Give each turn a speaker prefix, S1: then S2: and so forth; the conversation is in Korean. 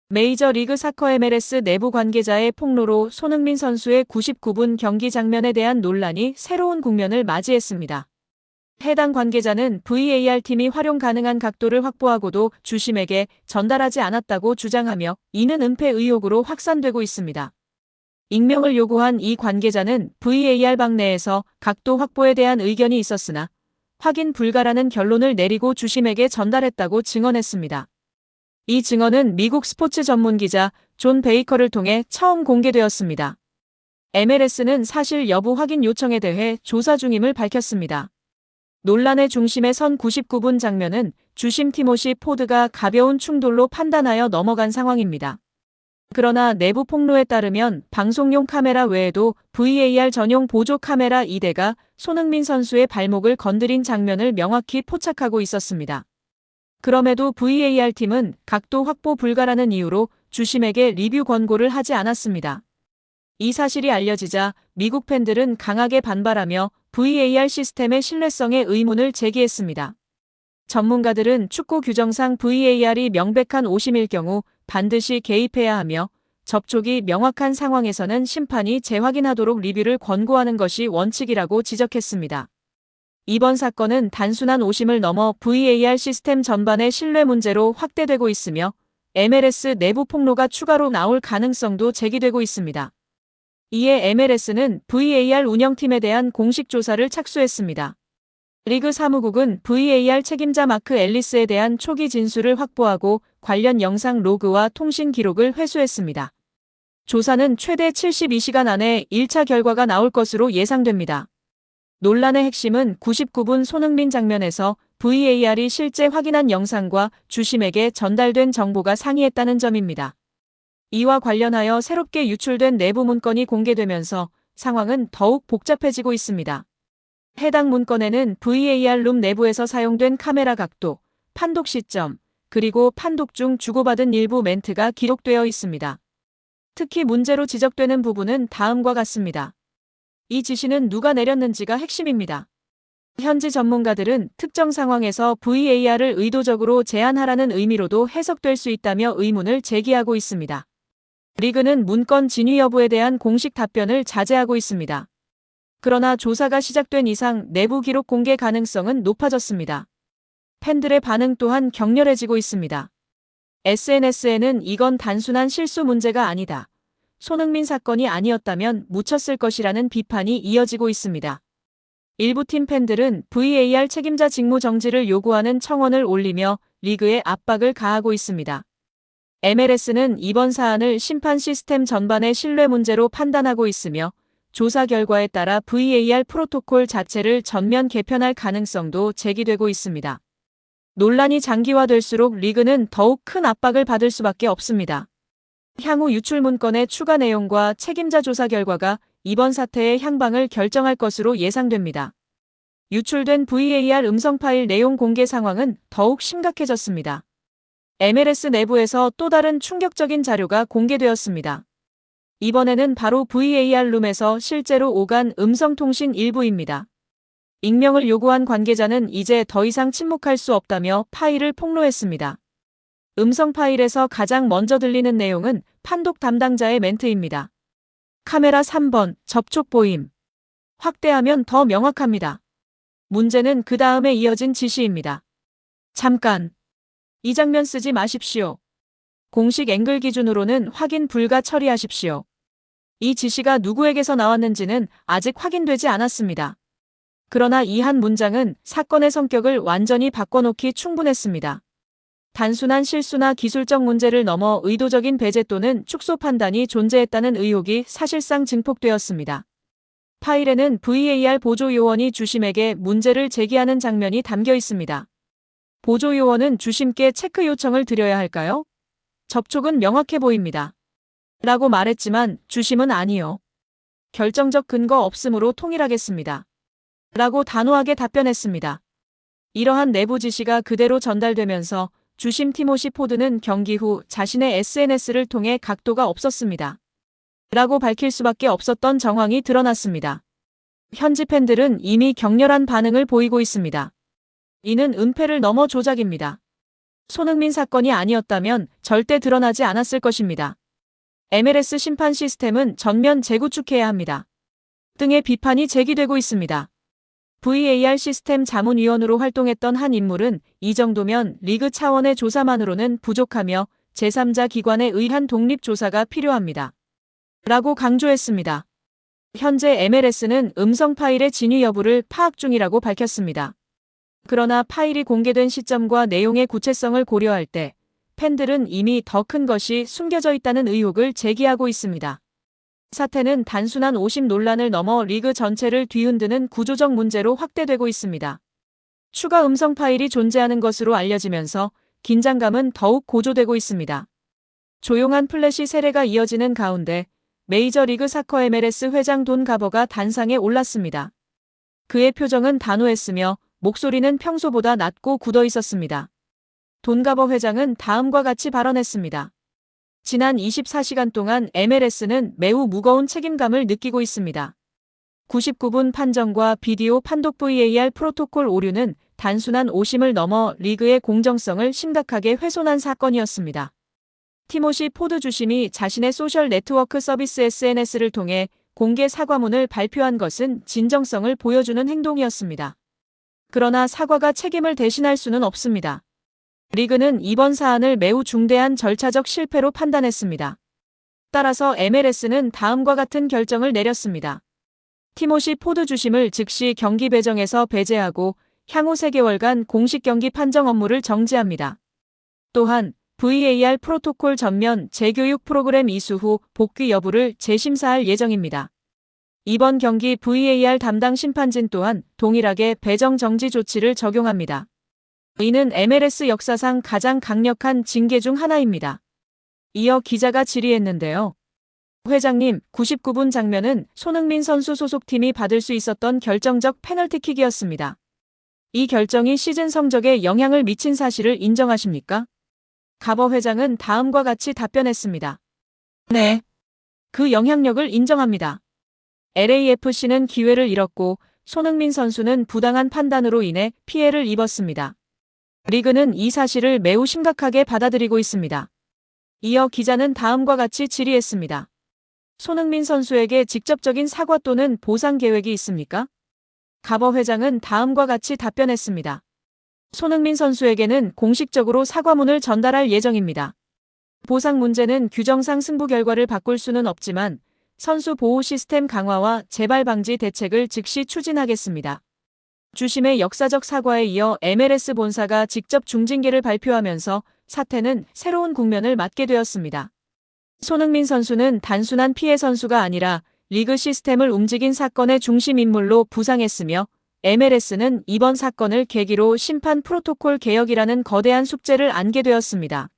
S1: 메이저리그 사커 MLS 내부 관계자의 폭로로 손흥민 선수의 99분 경기 장면에 대한 논란이 새로운 국면을 맞이했습니다. 해당 관계자는 VAR팀이 활용 가능한 각도를 확보하고도 주심에게 전달하지 않았다고 주장하며 이는 은폐 의혹으로 확산되고 있습니다. 익명을 요구한 이 관계자는 VAR방 내에서 각도 확보에 대한 의견이 있었으나 확인 불가라는 결론을 내리고 주심에게 전달했다고 증언했습니다. 이 증언은 미국 스포츠 전문 기자 존 베이커를 통해 처음 공개되었습니다. MLS는 사실 여부 확인 요청에 대해 조사 중임을 밝혔습니다. 논란의 중심에 선 99분 장면은 주심 티모시 포드가 가벼운 충돌로 판단하여 넘어간 상황입니다. 그러나 내부 폭로에 따르면 방송용 카메라 외에도 VAR 전용 보조 카메라 2대가 손흥민 선수의 발목을 건드린 장면을 명확히 포착하고 있었습니다. 그럼에도 VAR팀은 각도 확보 불가라는 이유로 주심에게 리뷰 권고를 하지 않았습니다. 이 사실이 알려지자 미국 팬들은 강하게 반발하며 VAR 시스템의 신뢰성에 의문을 제기했습니다. 전문가들은 축구 규정상 VAR이 명백한 오심일 경우 반드시 개입해야 하며 접촉이 명확한 상황에서는 심판이 재확인하도록 리뷰를 권고하는 것이 원칙이라고 지적했습니다. 이번 사건은 단순한 오심을 넘어 VAR 시스템 전반의 신뢰 문제로 확대되고 있으며 MLS 내부 폭로가 추가로 나올 가능성도 제기되고 있습니다. 이에 MLS는 VAR 운영팀에 대한 공식 조사를 착수했습니다. 리그 사무국은 VAR 책임자 마크 앨리스에 대한 초기 진술을 확보하고 관련 영상 로그와 통신 기록을 회수했습니다. 조사는 최대 72시간 안에 1차 결과가 나올 것으로 예상됩니다. 논란의 핵심은 99분 손흥민 장면에서 VAR이 실제 확인한 영상과 주심에게 전달된 정보가 상이했다는 점입니다. 이와 관련하여 새롭게 유출된 내부 문건이 공개되면서 상황은 더욱 복잡해지고 있습니다. 해당 문건에는 VAR 룸 내부에서 사용된 카메라 각도, 판독 시점, 그리고 판독 중 주고받은 일부 멘트가 기록되어 있습니다. 특히 문제로 지적되는 부분은 다음과 같습니다. 이 지시는 누가 내렸는지가 핵심입니다. 현지 전문가들은 특정 상황에서 VAR을 의도적으로 제한하라는 의미로도 해석될 수 있다며 의문을 제기하고 있습니다. 리그는 문건 진위 여부에 대한 공식 답변을 자제하고 있습니다. 그러나 조사가 시작된 이상 내부 기록 공개 가능성은 높아졌습니다. 팬들의 반응 또한 격렬해지고 있습니다. SNS에는 이건 단순한 실수 문제가 아니다. 손흥민 사건이 아니었다면 묻혔을 것이라는 비판이 이어지고 있습니다. 일부 팀 팬들은 VAR 책임자 직무 정지를 요구하는 청원을 올리며 리그에 압박을 가하고 있습니다. MLS는 이번 사안을 심판 시스템 전반의 신뢰 문제로 판단하고 있으며 조사 결과에 따라 VAR 프로토콜 자체를 전면 개편할 가능성도 제기되고 있습니다. 논란이 장기화될수록 리그는 더욱 큰 압박을 받을 수밖에 없습니다. 향후 유출 문건의 추가 내용과 책임자 조사 결과가 이번 사태의 향방을 결정할 것으로 예상됩니다. 유출된 VAR 음성 파일 내용 공개 상황은 더욱 심각해졌습니다. MLS 내부에서 또 다른 충격적인 자료가 공개되었습니다. 이번에는 바로 VAR 룸에서 실제로 오간 음성통신 일부입니다. 익명을 요구한 관계자는 이제 더 이상 침묵할 수 없다며 파일을 폭로했습니다. 음성 파일에서 가장 먼저 들리는 내용은 판독 담당자의 멘트입니다. 카메라 3번, 접촉 보임. 확대하면 더 명확합니다. 문제는 그 다음에 이어진 지시입니다. 잠깐. 이 장면 쓰지 마십시오. 공식 앵글 기준으로는 확인 불가 처리하십시오. 이 지시가 누구에게서 나왔는지는 아직 확인되지 않았습니다. 그러나 이 한 문장은 사건의 성격을 완전히 바꿔놓기 충분했습니다. 단순한 실수나 기술적 문제를 넘어 의도적인 배제 또는 축소 판단이 존재했다는 의혹이 사실상 증폭되었습니다. 파일에는 VAR 보조 요원이 주심에게 문제를 제기하는 장면이 담겨 있습니다. 보조 요원은 주심께 체크 요청을 드려야 할까요? 접촉은 명확해 보입니다. 라고 말했지만 주심은 아니요. 결정적 근거 없음으로 통일하겠습니다. 라고 단호하게 답변했습니다. 이러한 내부 지시가 그대로 전달되면서 주심 티모시 포드는 경기 후 자신의 SNS를 통해 각도가 없었습니다. 라고 밝힐 수밖에 없었던 정황이 드러났습니다. 현지 팬들은 이미 격렬한 반응을 보이고 있습니다. 이는 은폐를 넘어 조작입니다. 손흥민 사건이 아니었다면 절대 드러나지 않았을 것입니다. MLS 심판 시스템은 전면 재구축해야 합니다. 등의 비판이 제기되고 있습니다. VAR 시스템 자문위원으로 활동했던 한 인물은 이 정도면 리그 차원의 조사만으로는 부족하며 제3자 기관에 의한 독립조사가 필요합니다. 라고 강조했습니다. 현재 MLS는 음성 파일의 진위 여부를 파악 중이라고 밝혔습니다. 그러나 파일이 공개된 시점과 내용의 구체성을 고려할 때 팬들은 이미 더 큰 것이 숨겨져 있다는 의혹을 제기하고 있습니다. 사태는 단순한 오심 논란을 넘어 리그 전체를 뒤흔드는 구조적 문제로 확대되고 있습니다. 추가 음성 파일이 존재하는 것으로 알려지면서 긴장감은 더욱 고조되고 있습니다. 조용한 플래시 세례가 이어지는 가운데 메이저리그 사커 MLS 회장 돈 가버가 단상에 올랐습니다. 그의 표정은 단호했으며 목소리는 평소보다 낮고 굳어 있었습니다. 돈 가버 회장은 다음과 같이 발언했습니다. 지난 24시간 동안 MLS는 매우 무거운 책임감을 느끼고 있습니다. 99분 판정과 비디오 판독 VAR 프로토콜 오류는 단순한 오심을 넘어 리그의 공정성을 심각하게 훼손한 사건이었습니다. 티모시 포드 주심이 자신의 소셜 네트워크 서비스 SNS를 통해 공개 사과문을 발표한 것은 진정성을 보여주는 행동이었습니다. 그러나 사과가 책임을 대신할 수는 없습니다. 리그는 이번 사안을 매우 중대한 절차적 실패로 판단했습니다. 따라서 MLS는 다음과 같은 결정을 내렸습니다. 티모시 포드 주심을 즉시 경기 배정에서 배제하고 향후 3개월간 공식 경기 판정 업무를 정지합니다. 또한 VAR 프로토콜 전면 재교육 프로그램 이수 후 복귀 여부를 재심사할 예정입니다. 이번 경기 VAR 담당 심판진 또한 동일하게 배정 정지 조치를 적용합니다. 이는 MLS 역사상 가장 강력한 징계 중 하나입니다. 이어 기자가 질의했는데요. 회장님, 99분 장면은 손흥민 선수 소속팀이 받을 수 있었던 결정적 페널티킥이었습니다. 이 결정이 시즌 성적에 영향을 미친 사실을 인정하십니까? 가버 회장은 다음과 같이 답변했습니다. 네. 그 영향력을 인정합니다. LAFC는 기회를 잃었고 손흥민 선수는 부당한 판단으로 인해 피해를 입었습니다. 리그는 이 사실을 매우 심각하게 받아들이고 있습니다. 이어 기자는 다음과 같이 질의했습니다. 손흥민 선수에게 직접적인 사과 또는 보상 계획이 있습니까? 가버 회장은 다음과 같이 답변했습니다. 손흥민 선수에게는 공식적으로 사과문을 전달할 예정입니다. 보상 문제는 규정상 승부 결과를 바꿀 수는 없지만 선수 보호 시스템 강화와 재발 방지 대책을 즉시 추진하겠습니다. 주심의 역사적 사과에 이어 MLS 본사가 직접 중징계를 발표하면서 사태는 새로운 국면을 맞게 되었습니다. 손흥민 선수는 단순한 피해 선수가 아니라 리그 시스템을 움직인 사건의 중심 인물로 부상했으며 MLS는 이번 사건을 계기로 심판 프로토콜 개혁이라는 거대한 숙제를 안게 되었습니다.